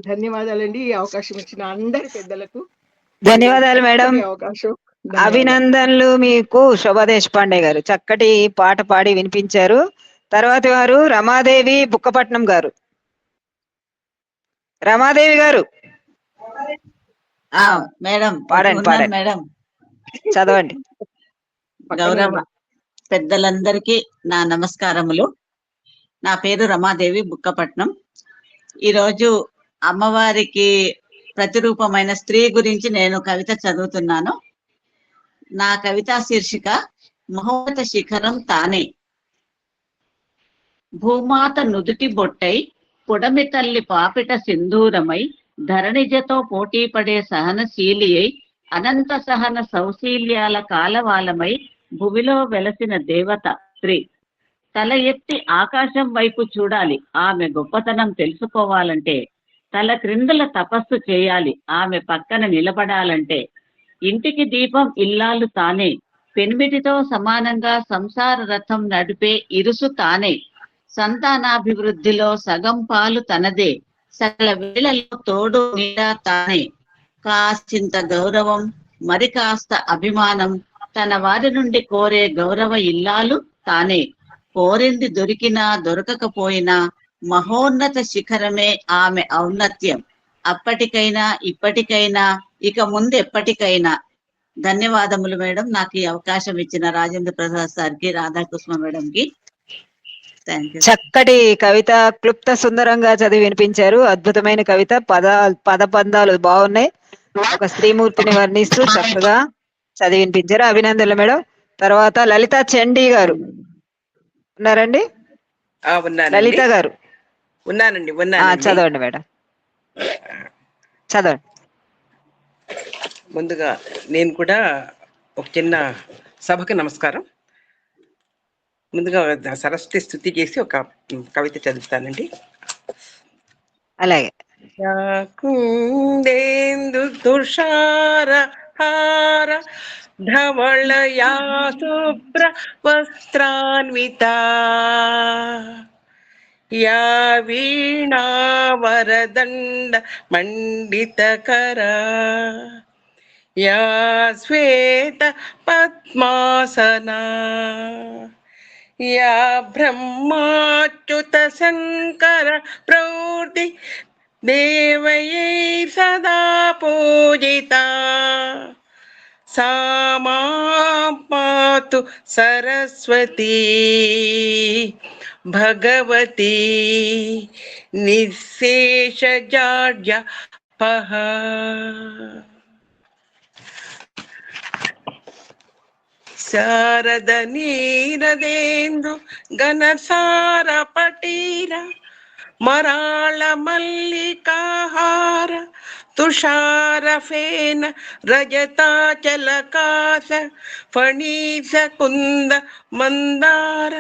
ధన్యవాదాలండి. ఈ అవకాశం ఇచ్చిన అందరి పెద్దలకు ధన్యవాదాలు మేడం. అవకాశం. అభినందనలు మీకు. శోభా దేశపాండే గారు చక్కటి పాట పాడి వినిపించారు. తర్వాత వారు రమాదేవి బుక్కపట్నం గారు. రమాదేవి గారు మేడం పాడండి పాడండి మేడం. చదవండి. గౌరవ పెద్దలందరికీ నా నమస్కారములు. నా పేరు రమాదేవి బుక్కపట్నం. ఈరోజు అమ్మవారికి ప్రతిరూపమైన స్త్రీ గురించి నేను కవిత చదువుతున్నాను. నా కవితా శీర్షిక మహోన్నత శిఖరం తానే. భూమాత నుదుటి బొట్టై పుడమి తల్లి పాపిట సింధూరమై ధరణిజతో పోటీ పడే సహనశీలి అయి అనంత సహన సౌశీల్యాల కాలవాలమై భువిలో వెలసిన దేవత స్త్రీ. తల ఎత్తి ఆకాశం వైపు చూడాలి ఆమె గొప్పతనం తెలుసుకోవాలంటే. తల క్రిందల తపస్సు చేయాలి ఆమె పక్కన నిలబడాలంటే. ఇంటికి దీపం ఇల్లాలు తానే, పెన్మిటితో సమానంగా సంసార రథం నడిపే ఇరుసు తానే. సంతానాభివృద్ధిలో సగం పాలు తనదే, సకల వేళలో తోడు నీడ తానే. కాసింత గౌరవం మరి కాస్త అభిమానం తన వారి నుండి కోరే గౌరవ ఇల్లాలు తానే. కోరింది దొరికినా దొరకకపోయినా మహోన్నత శిఖరమే ఆమె ఔన్నత్యం. అప్పటికైనా ఇప్పటికైనా ఇక ముందు ఎప్పటికైనా. ధన్యవాదములు మేడం, నాకు ఈ అవకాశం ఇచ్చిన రాజేంద్ర ప్రసాద్ సార్కి, రాధాకృష్ణ మేడంకి. చక్కటి కవిత క్లుప్త సుందరంగా చదివి వినిపించారు. అద్భుతమైన కవిత. పదబంధాలు బాగున్నాయి. ఒక స్త్రీమూర్తిని వర్ణిస్తూ చక్కగా చదివి వినిపించారు. అభినందనలు మేడం. తర్వాత లలిత చండీ గారు ఉన్నారండి? లలిత గారు ఉన్నానండి. చదవండి మేడం, చదవండి. ముందుగా నేను కూడా ఒక చిన్న సభకు నమస్కారం. ముందుగా సరస్వతి స్తుతి చేసి ఒక కవిత చదువుతానండి. అలాగే. కుందేందు తుషార హార ధవళయా శుభ్ర వస్త్రాన్విత యా వీణా వరదండ మండితకర యా శ్వేత పద్మాసనా యా బ్రహ్మాచ్యుత శంకర ప్రౌఢి దేవయై సదా పూజితా సా మాం పాతు సరస్వతీ భగవతి నిశేషజాడ్యపః. శారద నీరదేందు ఘనసార పటీర మరాళ మల్లికాహార తుషార ఫేన రజతాచలకాశ ఫణీస కుంద మందార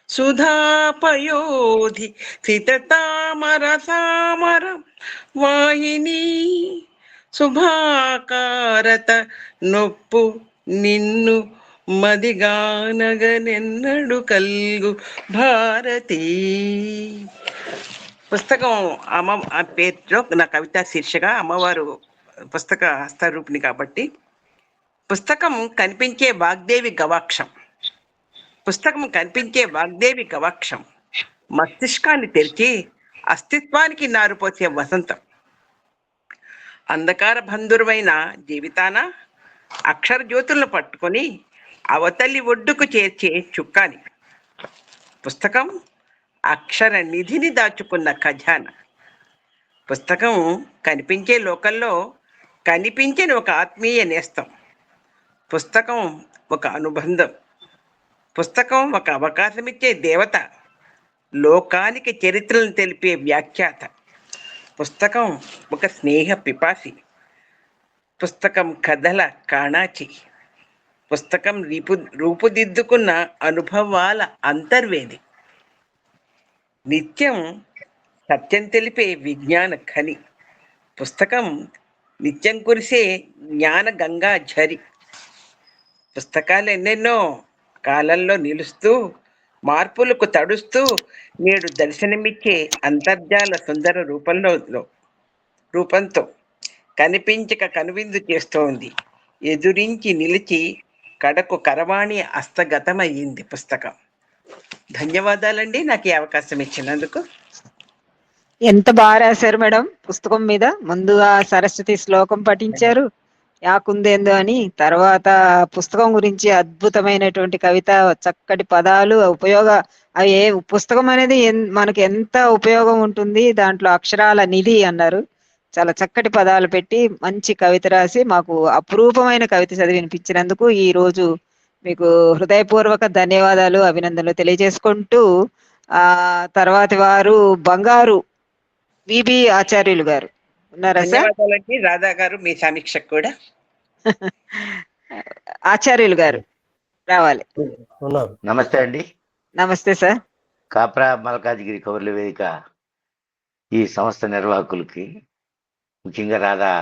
సుధాపయోధి సితతామర సామర వాహిని శుభాకారత నొప్పు నిన్ను మదిగానగనెన్నడు కల్గు భారతి. పుస్తకం ఆ పేరులో నా కవిత శీర్షిక అమ్మవారు పుస్తక హస్తరూపిణి కాబట్టి. పుస్తకం కనిపించే వాగ్దేవి గవాక్షం. పుస్తకం కనిపించే వాగ్దేవి గవాక్షం మస్తిష్కాన్ని తెరిచి అస్తిత్వానికి నారుపోసే వసంతం. అంధకార బంధురువైన జీవితాన అక్షర జ్యోతులను పట్టుకొని అవతలి ఒడ్డుకు చేర్చే చుక్కాని. పుస్తకం అక్షర నిధిని దాచుకున్న ఖజానా. పుస్తకం కనిపించే లోకంలో కనిపించని ఒక ఆత్మీయ నేస్తం. పుస్తకం ఒక అనుబంధం. పుస్తకం ఒక అవకాశమిచ్చే దేవత. లోకానికి చరిత్రలను తెలిపే వ్యాఖ్యాత. పుస్తకం ఒక స్నేహ పిపాసి. పుస్తకం కథల కాణాచి. పుస్తకం రూపుదిద్దుకున్న అనుభవాల అంతర్వేది. నిత్యం సత్యం తెలిపే విజ్ఞాన ఖని. పుస్తకం నిత్యం కురిసే జ్ఞాన గంగా ఝరి. పుస్తకాలు ఎన్నెన్నో కాలంలో నిలుస్తూ మార్పులకు తడుస్తూ నేడు దర్శనమిచ్చే అంతర్జాల సుందర రూపంతో కనిపించక కనువిందు చేస్తోంది. ఎదురించి నిలిచి కడకు కరవాణి హస్తగతమయ్యింది పుస్తకం. ధన్యవాదాలండి నాకు ఈ అవకాశం ఇచ్చినందుకు. ఎంత బాగా రాశారు మేడం పుస్తకం మీద. ముందుగా సరస్వతి శ్లోకం పఠించారు యాకుందేందు అని, తర్వాత పుస్తకం గురించి అద్భుతమైనటువంటి కవిత, చక్కటి పదాలు అవి పుస్తకం అనేది మనకి ఎంత ఉపయోగం ఉంటుంది, దాంట్లో అక్షరాల నిధి అన్నారు. చాలా చక్కటి పదాలు పెట్టి మంచి కవిత రాసి మాకు అపురూపమైన కవిత చదివి వినిపించినందుకు ఈ రోజు మీకు హృదయపూర్వక ధన్యవాదాలు, అభినందనలు తెలియజేసుకుంటూ తర్వాతి వారు బంగారు విబి ఆచార్యులు గారు ఉన్నారా సార్? ధన్యవాదాలండి రాధా గారు, మీ సమీక్షకు కూడా. ఆచార్యులు గారు రావాలి. నమస్తే అండి. నమస్తే సార్. కాప్రా మల్కాజ్గిరి కవర్ల వేదిక ఈ సంస్థ నిర్వాహకులకి, ముఖ్యంగా రాధా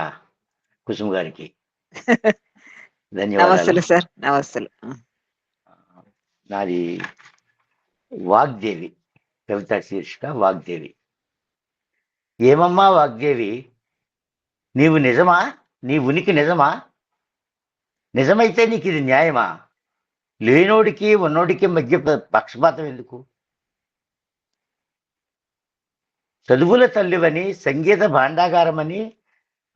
కుసుమ్ గారికి ధన్యవాదాలు. నమస్తలు సార్. నమస్తలు. నాది వాగ్దేవి, కవిత శీర్షిక వాగ్దేవి. ఏమమ్మా వాగ్దేవి, నీవు నిజమా? నీ ఉనికి నిజమా? నిజమైతే నీకు ఇది న్యాయమా? లేనోడికి ఉన్నోడికి మధ్య పక్షపాతం ఎందుకు? చదువుల తల్లివని, సంగీత భాండాగారమని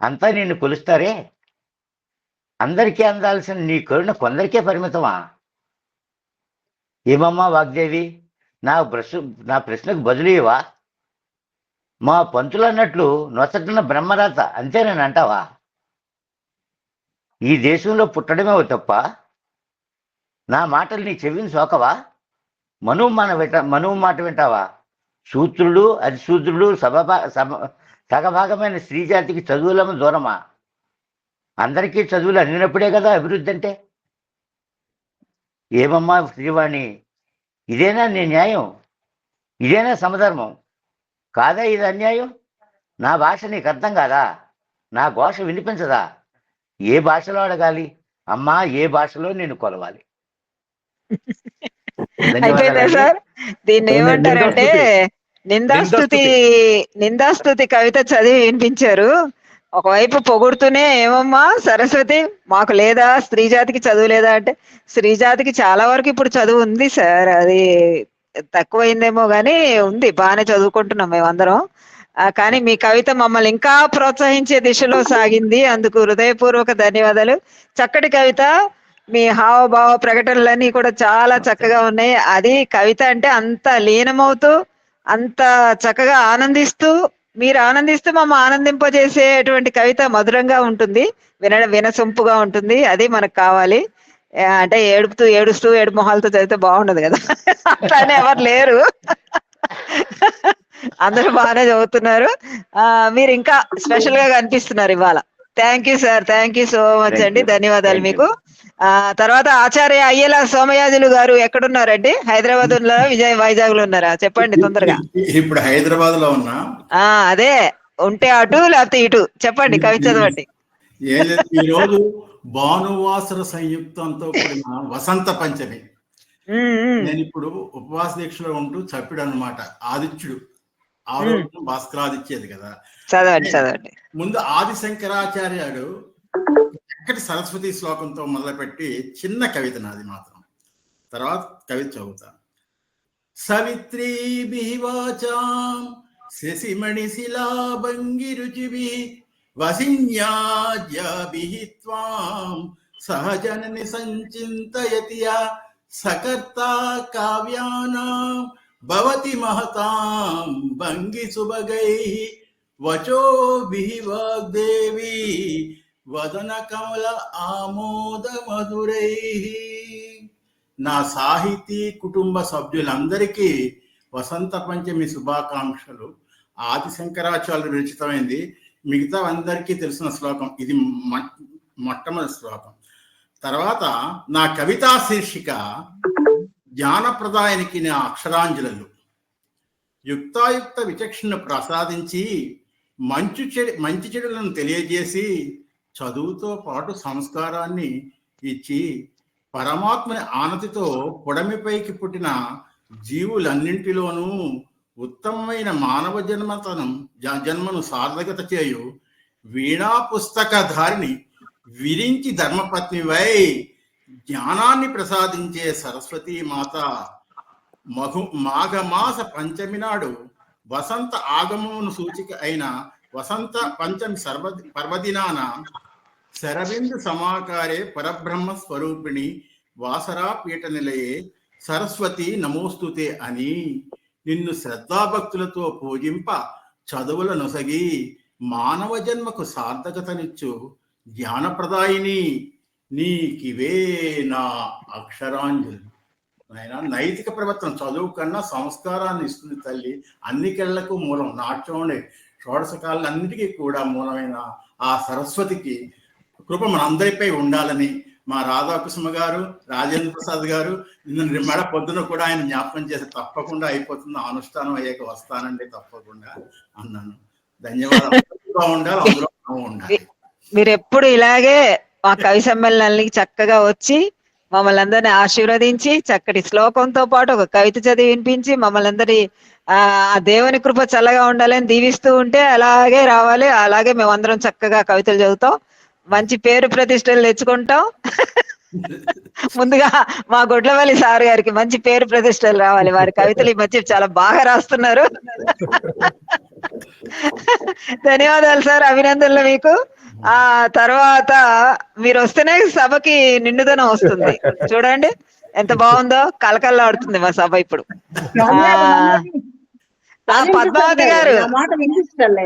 అంతా నిన్ను కొలుస్తారే, అందరికీ అందాల్సిన నీ కరుణ కొందరికే పరిమితమా? ఏమమ్మా వాగ్దేవి, నా ప్రశ్నకు బదులేవా? మా పంతులు అన్నట్లు నొసటిన బ్రహ్మరాత అంతేనని అంటావా? ఈ దేశంలో పుట్టడమే తప్ప నా మాటలు నీ చెవిని సోకవా? మనువు మాట వింటావా? శూద్రుడు అతిశూద్రుడు సగభాగమైన స్త్రీ జాతికి చదువులము దూరమా? అందరికీ చదువులు అందినప్పుడే కదా అభివృద్ధి అంటే. ఏమమ్మా శ్రీవాణి, ఇదేనా నీ న్యాయం? ఇదేనా సమధర్మం? కాదా ఇది అన్యాయం? నా భాష నీకు అర్థం కాదా? నా ఘోష వినిపించదా? ఏ భాషలో అడగాలి అమ్మా? ఏ భాషలో నేను కొలవాలి? అయిపోయిందా సార్? దీన్ని ఏమంటారంటే నిందాస్తుతి కవిత చదివి వినిపించారు. ఒకవైపు పొగుడుతూనే, ఏమమ్మా సరస్వతి, మాకు లేదా, స్త్రీ జాతికి చదువు లేదా అంటే, స్త్రీ జాతికి చాలా వరకు ఇప్పుడు చదువు ఉంది సార్. అది తక్కువైందేమో కానీ ఉంది, బాగానే చదువుకుంటున్నాం మేమందరం. కానీ మీ కవిత మమ్మల్ని ఇంకా ప్రోత్సహించే దిశలో సాగింది. అందుకు హృదయపూర్వక ధన్యవాదాలు. చక్కటి కవిత, మీ హావభావ ప్రకటనలన్నీ కూడా చాలా చక్కగా ఉన్నాయి. అది కవిత అంటే అంత లీనమవుతూ, అంత చక్కగా ఆనందిస్తూ, మీరు ఆనందిస్తూ మమ్మల్ని ఆనందింపజేసేటువంటి కవిత మధురంగా ఉంటుంది, వినసొంపుగా ఉంటుంది. అది మనకు కావాలి. అంటే ఏడుస్తూ ఏడు మొహాలతో చదివితే బాగుండదు కదా, అట్లానే ఎవరు లేరు, అందరూ బాగానే చదువుతున్నారు. మీరు ఇంకా స్పెషల్ గా కనిపిస్తున్నారు ఇవాళ. Thank you sir, thank you so much అండి, ధన్యవాదాలు మీకు. తర్వాత ఆచార్య అయ్యల సోమయాజులు గారు ఎక్కడున్నారండి? హైదరాబాద్ ఉన్నారా, వైజాగ్ లో ఉన్నారా? చెప్పండి తొందరగా. ఇప్పుడు హైదరాబాద్ లో ఉన్నా. అదే ఉంటే అటు లేకపోతే ఇటు చెప్పండి, కవి చదవండి. ఈ రోజు భానువాసర సంయుక్తంతో కూడిన వసంత పంచమి. నేను ఇప్పుడు ఉపవాస దీక్షలో ఉంటూ చప్పిడు అనమాట, ఆదిత్యుడు. ఆ రోజు భాస్కరాదిత్యేది కదా. చదవండి. ముందు ఆది శంకరాచార్యుడు చక్కటి సరస్వతి శ్లోకంతో మొదలుపెట్టి చిన్న కవిత నాది మాత్రం, తర్వాత కవిత చదువుతా. సవిత్రీభిః వాచాం శశిమణిశిలాభంగిరుచిభిః వసిన్యాజ్యాభిః త్వాం సహజనని సంచింతయతి యా సకర్తా కావ్యానాం భవతి మహతాం భంగి సుభగైః వచోభిః వాగ్దేవి వదన కమల ఆమోద మధురైః. నా సాహితీ కుటుంబ సభ్యులందరికీ వసంత పంచమి శుభాకాంక్షలు. ఆది శంకరాచార్యులు విరచితమైంది, మిగతా అందరికీ తెలిసిన శ్లోకం ఇది, మొట్టమొదటి శ్లోకం. తర్వాత నా కవితా శీర్షిక జ్ఞానప్రదాయానికి నా అక్షరాంజలు. యుక్తాయుక్త విచక్షణను ప్రసాదించి మంచి చెడులను తెలియజేసి చదువుతో పాటు సంస్కారాన్ని ఇచ్చి పరమాత్మని ఆనతితో పొడమిపైకి పుట్టిన జీవులన్నింటిలోనూ ఉత్తమమైన మానవ జన్మను సార్థకత చేయు వీణా పుస్తకధారిని విరించి ధర్మపత్నివై జ్ఞానాన్ని ప్రసాదించే సరస్వతీ మాత మాఘమాస పంచమి నాడు వసంత ఆగమమును సూచిక అయిన వసంత పంచమి పర్వదినాన శరబిందు సమాకారే పరబ్రహ్మ స్వరూపిణి వాసరా పీఠ నిలయే సరస్వతి నమోస్తుతే అని నిన్ను శ్రద్ధాభక్తులతో పూజింప చదువుల నొసగి మానవ జన్మకు సార్థకతనిచ్చు జ్ఞానప్రదాయిని నీకివే నా అక్షరాంజలి. ఆయన నైతిక ప్రవర్తన చదువు కన్నా సంస్కారాన్ని ఇస్తుంది తల్లి. అన్ని కళ్ళకు మూలం నాట్యంలో షోడశకాలన్నిటికీ కూడా మూలమైన ఆ సరస్వతికి కృప మనందరిపై ఉండాలని మా రాధాకృష్ణ గారు, రాజేంద్ర ప్రసాద్ గారు మెడ పొద్దున కూడా ఆయన జ్ఞాపకం చేసి తప్పకుండా అయిపోతుంది, అనుష్ఠానం అయ్యాక వస్తానండి తప్పకుండా అన్నాను. ధన్యవాదాలు. ఉండాలి, అందులో ఉండాలి. మీరు ఎప్పుడు ఇలాగే మా కవి సమ్మేళనానికి చక్కగా వచ్చి మమ్మల్ని అందరినీ ఆశీర్వదించి చక్కటి శ్లోకంతో పాటు ఒక కవిత చదివి వినిపించి మమ్మల్ని అందరి ఆ దేవుని కృప చల్లగా ఉండాలని దీవిస్తూ ఉంటే అలాగే రావాలి. అలాగే మేమందరం చక్కగా కవితలు చదువుతాం, మంచి పేరు ప్రతిష్టలు తెచ్చుకుంటాం. ముందుగా మా గొడ్లవల్లి సార్ గారికి మంచి పేరు ప్రతిష్టలు రావాలి. వారి కవితలు ఈ మధ్య చాలా బాగా రాస్తున్నారు. ధన్యవాదాలు సార్, అభినందనలు మీకు. ఆ తర్వాత మీరు వస్తేనే సభకి నిండుదనం వస్తుంది. చూడండి ఎంత బాగుందో, కలకల్లాడుతుంది మా సభ ఇప్పుడు. పద్మావతి గారు మాట వినిపిస్తలేదు.